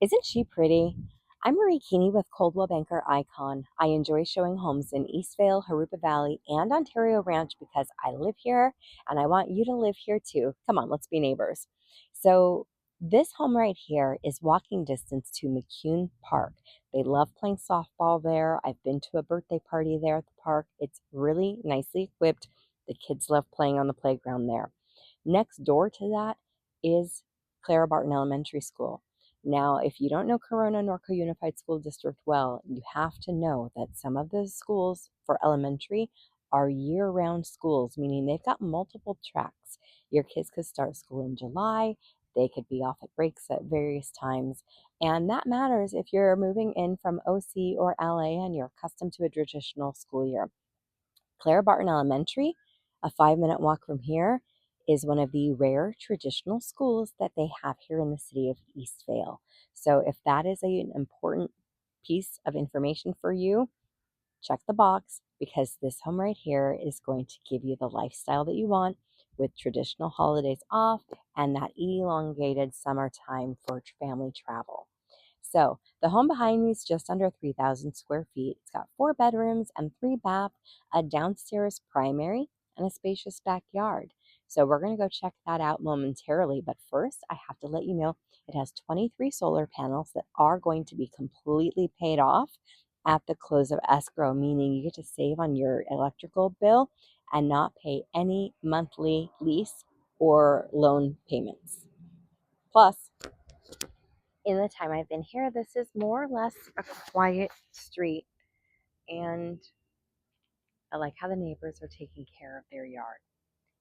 Isn't she pretty? I'm Marie Keeney with Coldwell Banker Icon. I enjoy showing homes in Eastvale, Harupa Valley, and Ontario Ranch because I live here and I want you to live here too. Come on, let's be neighbors. So, this home right here is walking distance to McCune Park. They love playing softball there. I've been to a birthday party there at the park. It's really nicely equipped. The kids love playing on the playground there. Next door to that is Clara Barton Elementary School. Now, if you don't know Corona Norco Unified School District well, you have to know that some of the schools for elementary are year-round schools, meaning they've got multiple tracks. Your kids could start school in July, they could be off at breaks at various times, and that matters if you're moving in from OC or LA and you're accustomed to a traditional school year. Clara Barton Elementary, a 5-minute walk from here, is one of the rare traditional schools that they have here in the city of Eastvale. So if that is an important piece of information for you, check the box because this home right here is going to give you the lifestyle that you want with traditional holidays off and that elongated summertime for family travel. So the home behind me is just under 3,000 square feet. It's got 4 bedrooms and 3 baths, a downstairs primary, and a spacious backyard. So we're going to go check that out momentarily. But first, I have to let you know it has 23 solar panels that are going to be completely paid off at the close of escrow, meaning you get to save on your electrical bill and not pay any monthly lease or loan payments. Plus, in the time I've been here, this is more or less a quiet street, and I like how the neighbors are taking care of their yard.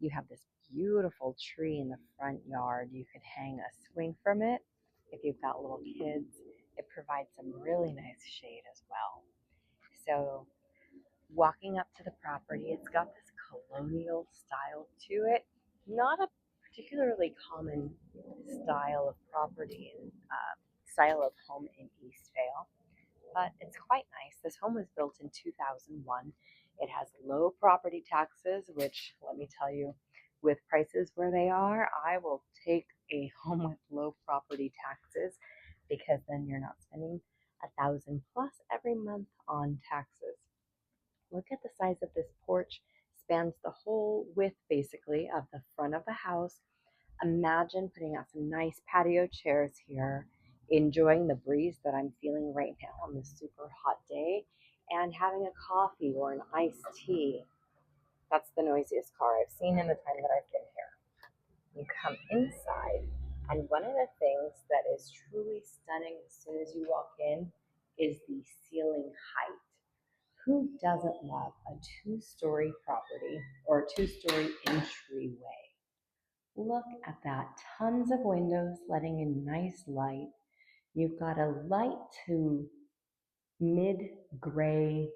You have this beautiful tree in the front yard. You could hang a swing from it if you've got little kids. It provides some really nice shade as well. So, walking up to the property, it's got this colonial style to it. Not a particularly common style of property and style of home in Eastvale, but it's quite nice. This home was built in 2001. It has low property taxes, which let me tell you, with prices where they are, I will take a home with low property taxes because then you're not spending 1,000 plus every month on taxes. Look at the size of this porch. Spans the whole width basically of the front of the house. Imagine putting out some nice patio chairs here, enjoying the breeze that I'm feeling right now on this super hot day, and having a coffee or an iced tea. That's the noisiest car I've seen in the time that I've been here. You come inside, and one of the things that is truly stunning as soon as you walk in is the ceiling height. Who doesn't love a two-story property or a two-story entryway? Look at that. Tons of windows letting in nice light. You've got a light to mid gray.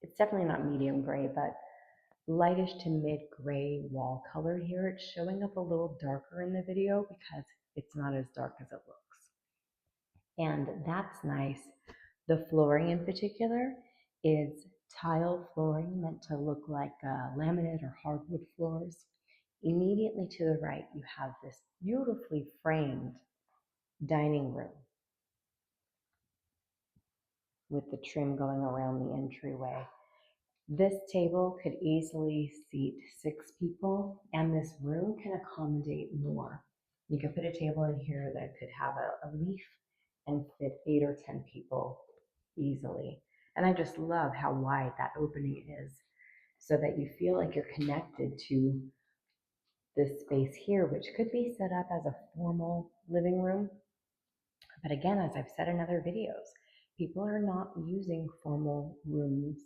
It's definitely not medium gray, but lightish to mid gray wall color here. It's showing up a little darker in the video because it's not as dark as it looks. And that's nice. The flooring in particular is tile flooring meant to look like laminate or hardwood floors. Immediately to the right, you have this beautifully framed dining room with the trim going around the entryway. This table could easily seat 6 people, and this room can accommodate more. You could put a table in here that could have a leaf and fit 8 or 10 people easily. And I just love how wide that opening is so that you feel like you're connected to this space here, which could be set up as a formal living room. But again, as I've said in other videos, people are not using formal rooms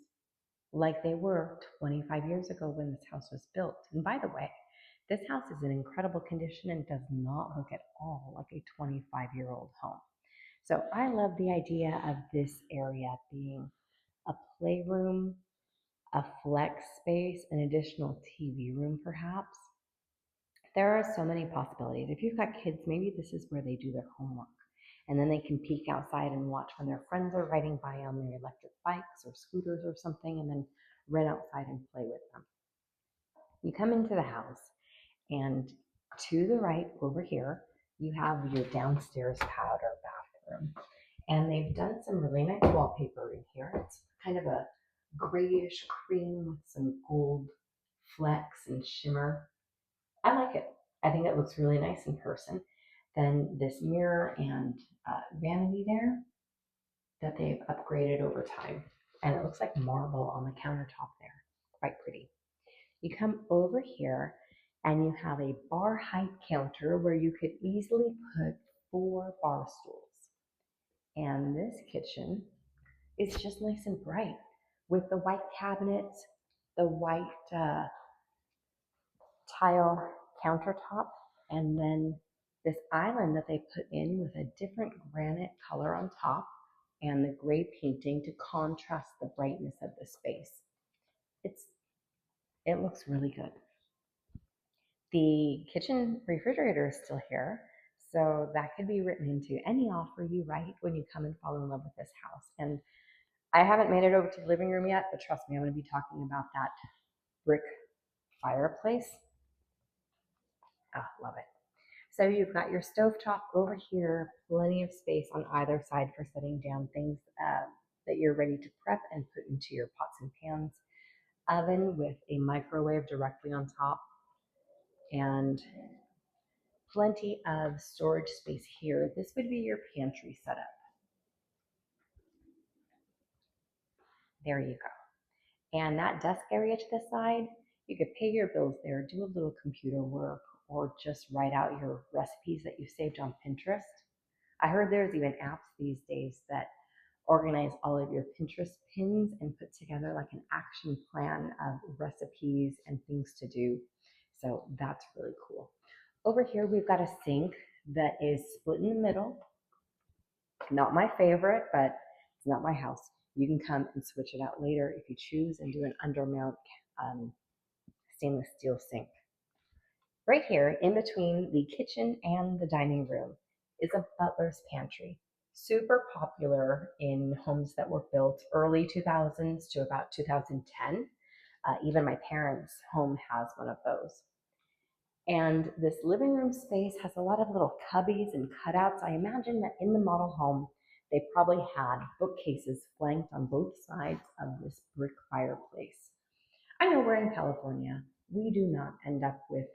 like they were 25 years ago when this house was built. And by the way, this house is in incredible condition and does not look at all like a 25-year-old home. So I love the idea of this area being a playroom, a flex space, an additional TV room perhaps. There are so many possibilities. If you've got kids, maybe this is where they do their homework. And then they can peek outside and watch when their friends are riding by on their electric bikes or scooters or something, and then run outside and play with them. You come into the house, and to the right over here, you have your downstairs powder bath. And they've done some really nice wallpaper in here. It's kind of a grayish cream with some gold flecks and shimmer. I like it. I think it looks really nice in person. Then this mirror and vanity there that they've upgraded over time. And it looks like marble on the countertop there. Quite pretty. You come over here and you have a bar height counter where you could easily put 4 bar stools. And this kitchen is just nice and bright with the white cabinets, the white tile countertop, and then this island that they put in with a different granite color on top and the gray painting to contrast the brightness of the space. It looks really good. The kitchen refrigerator is still here, so that could be written into any offer you write when you come and fall in love with this house. And I haven't made it over to the living room yet, but trust me, I'm going to be talking about that brick fireplace. Ah, love it. So you've got your stovetop over here, plenty of space on either side for setting down things that you're ready to prep and put into your pots and pans. Oven with a microwave directly on top, and plenty of storage space here. This would be your pantry setup. There you go. And that desk area to the side, you could pay your bills there, do a little computer work, or just write out your recipes that you saved on Pinterest. I heard there's even apps these days that organize all of your Pinterest pins and put together like an action plan of recipes and things to do. So that's really cool. Over here, we've got a sink that is split in the middle. Not my favorite, but it's not my house. You can come and switch it out later if you choose and do an undermount stainless steel sink. Right here, in between the kitchen and the dining room, is a butler's pantry. Super popular in homes that were built early 2000s to about 2010. Even my parents' home has one of those. And this living room space has a lot of little cubbies and cutouts. I imagine that in the model home, they probably had bookcases flanked on both sides of this brick fireplace. I know we're in California. We do not end up with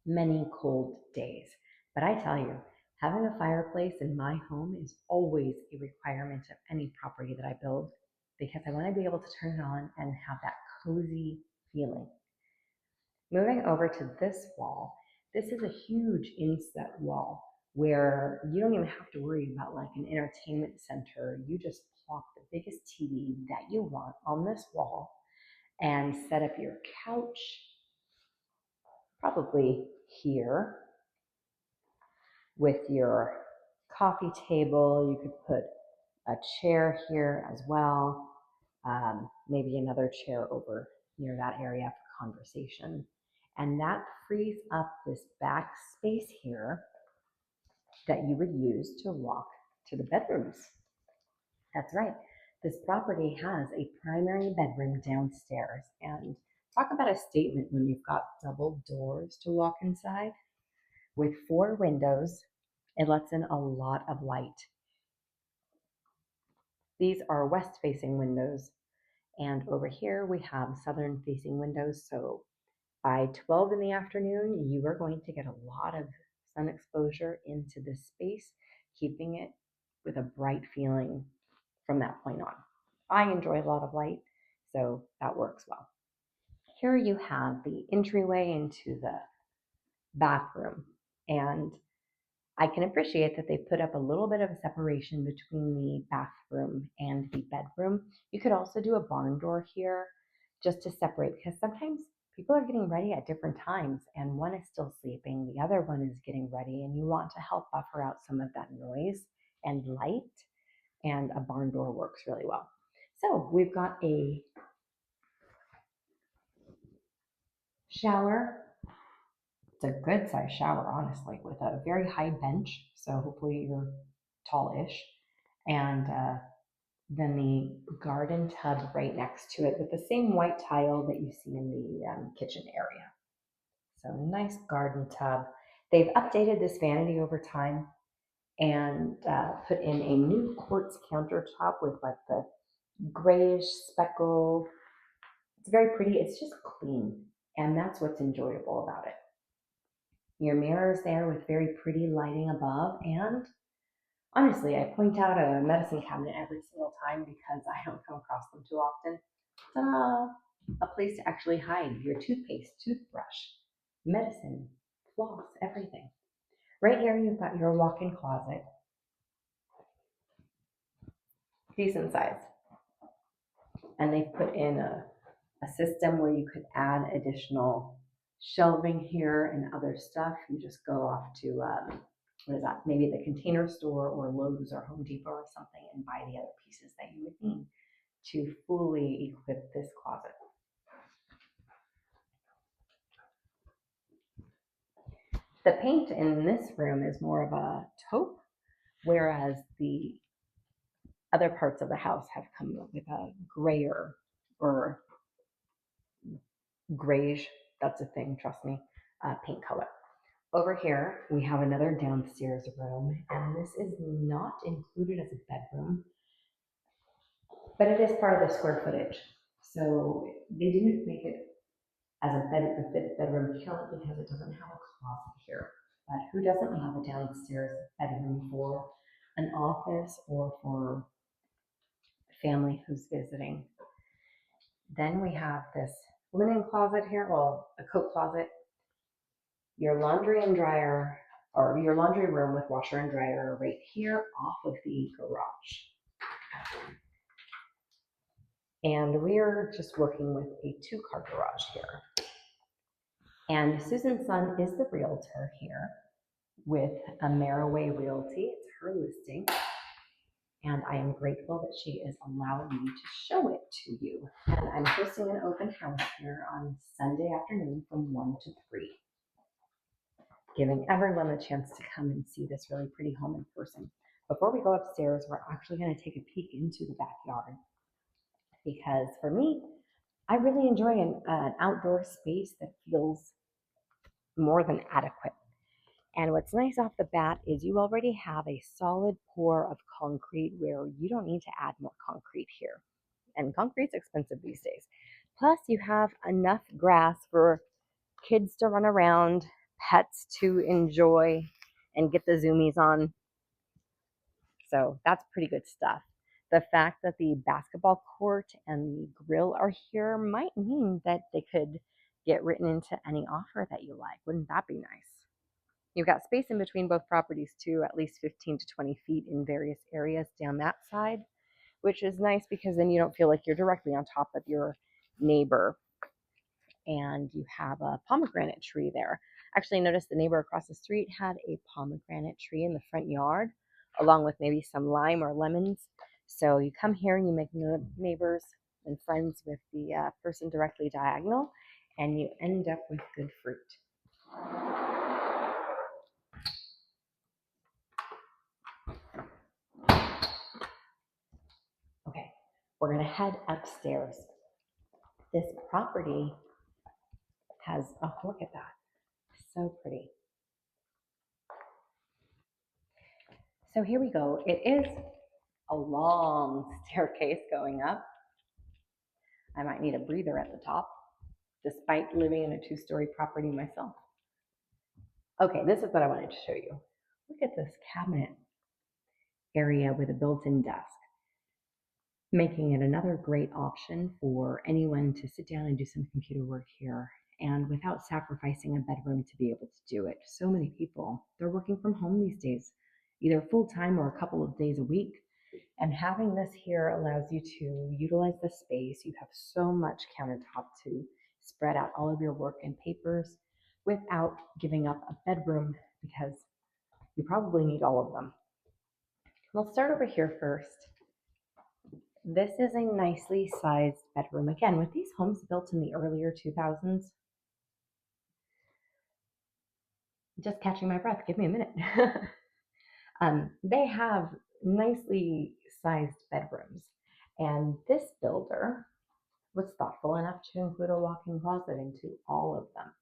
many cold days, but I tell you, having a fireplace in my home is always a requirement of any property that I build because I want to be able to turn it on and have that cozy feeling. Moving over to this wall, this is a huge inset wall where you don't even have to worry about like an entertainment center. You just plop the biggest TV that you want on this wall and set up your couch, probably here, with your coffee table. You could put a chair here as well, maybe another chair over near that area for conversation. And that frees up this back space here that you would use to walk to the bedrooms. That's right. This property has a primary bedroom downstairs. And talk about a statement when you've got double doors to walk inside. With 4 windows, it lets in a lot of light. These are west-facing windows. And over here we have southern-facing windows. So by 12 in the afternoon, you are going to get a lot of sun exposure into this space, keeping it with a bright feeling from that point on. I enjoy a lot of light, so that works well. Here you have the entryway into the bathroom, and I can appreciate that they put up a little bit of a separation between the bathroom and the bedroom. You could also do a barn door here just to separate, because sometimes people are getting ready at different times and one is still sleeping, the other one is getting ready, and you want to help buffer out some of that noise and light, and a barn door works really well. So we've got a shower. It's a good size shower, honestly, with a very high bench. So hopefully you're tall-ish. And then the garden tub right next to it with the same white tile that you see in the kitchen area. So nice garden tub. They've updated this vanity over time. and put in a new quartz countertop with like the grayish speckle. It's very pretty. It's just clean, and that's what's enjoyable about it. Your mirrors there with very pretty lighting above, and honestly, I point out a medicine cabinet every single time because I don't come across them too often. Ta-da! A place to actually hide your toothpaste, toothbrush, medicine, floss, everything. Right here, you've got your walk-in closet, decent size. And they've put in a system where you could add additional shelving here and other stuff. You just go off to, what is that, maybe the Container Store or Lowe's or Home Depot or something and buy the other pieces that you would need to fully equip this closet. The paint in this room is more of a taupe, whereas the other parts of the house have come with a grayer or grayish, that's a thing, trust me, paint color. Over here, we have another downstairs room, and this is not included as a bedroom, but it is part of the square footage. So they didn't make it as a bedroom count because it doesn't have a closet here. But who doesn't have a downstairs bedroom for an office or for family who's visiting? Then we have this linen closet here, well, a coat closet, your laundry and dryer, or your laundry room with washer and dryer right here off of the garage. And we're just working with a 2-car garage here. And Susan's son is the realtor here with Ameriway Realty. It's her listing. And I am grateful that she is allowing me to show it to you. And I'm hosting an open house here on Sunday afternoon from 1 to 3. Giving everyone the chance to come and see this really pretty home in person. Before we go upstairs, we're actually going to take a peek into the backyard because for me, I really enjoy an outdoor space that feels more than adequate. And what's nice off the bat is you already have a solid pour of concrete where you don't need to add more concrete here. And concrete's expensive these days. Plus, you have enough grass for kids to run around, pets to enjoy, and get the zoomies on. So that's pretty good stuff. The fact that the basketball court and the grill are here might mean that they could get written into any offer that you like. Wouldn't that be nice? You've got space in between both properties too, at least 15 to 20 feet in various areas down that side, which is nice because then you don't feel like you're directly on top of your neighbor. And you have a pomegranate tree there. Actually, noticed the neighbor across the street had a pomegranate tree in the front yard, along with maybe some lime or lemons. So you come here and you make neighbors and friends with the person directly diagonal, and you end up with good fruit. Okay, we're going to head upstairs. This property has, oh, look at that. So pretty. So here we go. It is a long staircase going up. I might need a breather at the top, despite living in a 2-story property myself. Okay, this is what I wanted to show you. Look at this cabinet area with a built-in desk, making it another great option for anyone to sit down and do some computer work here, and without sacrificing a bedroom to be able to do it. So many people, they're working from home these days, either full-time or a couple of days a week. And having this here allows you to utilize the space. You have so much countertop to spread out all of your work and papers without giving up a bedroom because you probably need all of them. We'll start over here first. This is a nicely sized bedroom. Again, with these homes built in the earlier 2000s, just catching my breath, give me a minute. They have nicely sized bedrooms. And this builder was thoughtful enough to include a walk-in closet into all of them.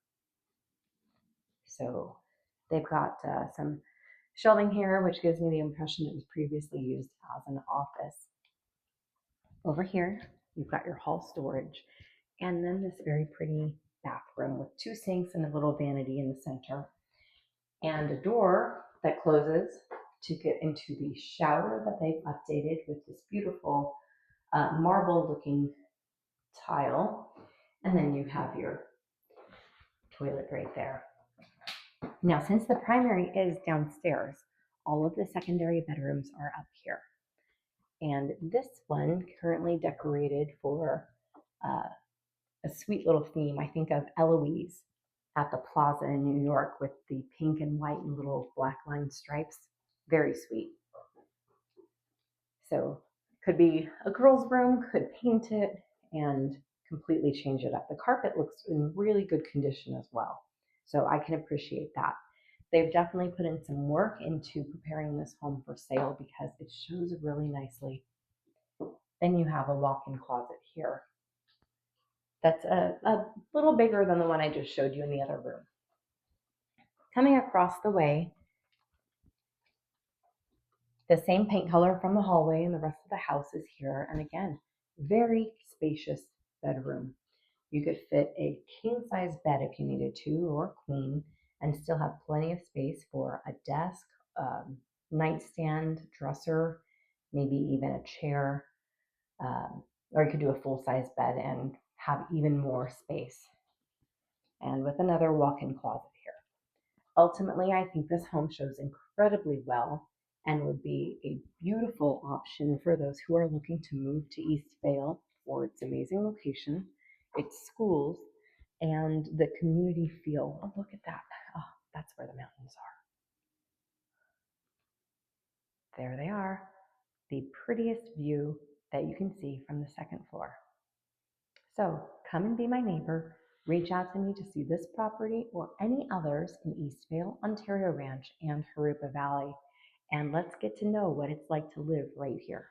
So they've got some Shelving here, which gives me the impression it was previously used as an office. Over here, you've got your hall storage, and then this very pretty bathroom with 2 sinks and a little vanity in the center, and a door that closes to get into the shower that they've updated with this beautiful marble looking tile. And then you have your toilet right there. Now, since the primary is downstairs, all of the secondary bedrooms are up here. And this one currently decorated for a sweet little theme. I think of Eloise at the plaza in New York with the pink and white and little black line stripes. Very sweet. So could be a girl's room, could paint it and completely change it up. The carpet looks in really good condition as well. So I can appreciate that. They've definitely put in some work into preparing this home for sale because it shows really nicely. Then you have a walk-in closet here. That's a little bigger than the one I just showed you in the other room. Coming across the way, the same paint color from the hallway and the rest of the house is here. And again, very spacious bedroom. You could fit a king size bed if you needed to, or queen, and still have plenty of space for a desk, nightstand, dresser, maybe even a chair. Or you could do a full size bed and have even more space. And with another walk-in closet here. Ultimately, I think this home shows incredibly well and would be a beautiful option for those who are looking to move to Eastvale for its amazing location, its schools, and the community feel. Oh, look at that. Oh, that's where the mountains are. There they are, the prettiest view that you can see from the second floor. So come and be my neighbor. Reach out to me to see this property or any others in Eastvale, Ontario Ranch, and Harupa Valley. And let's get to know what it's like to live right here.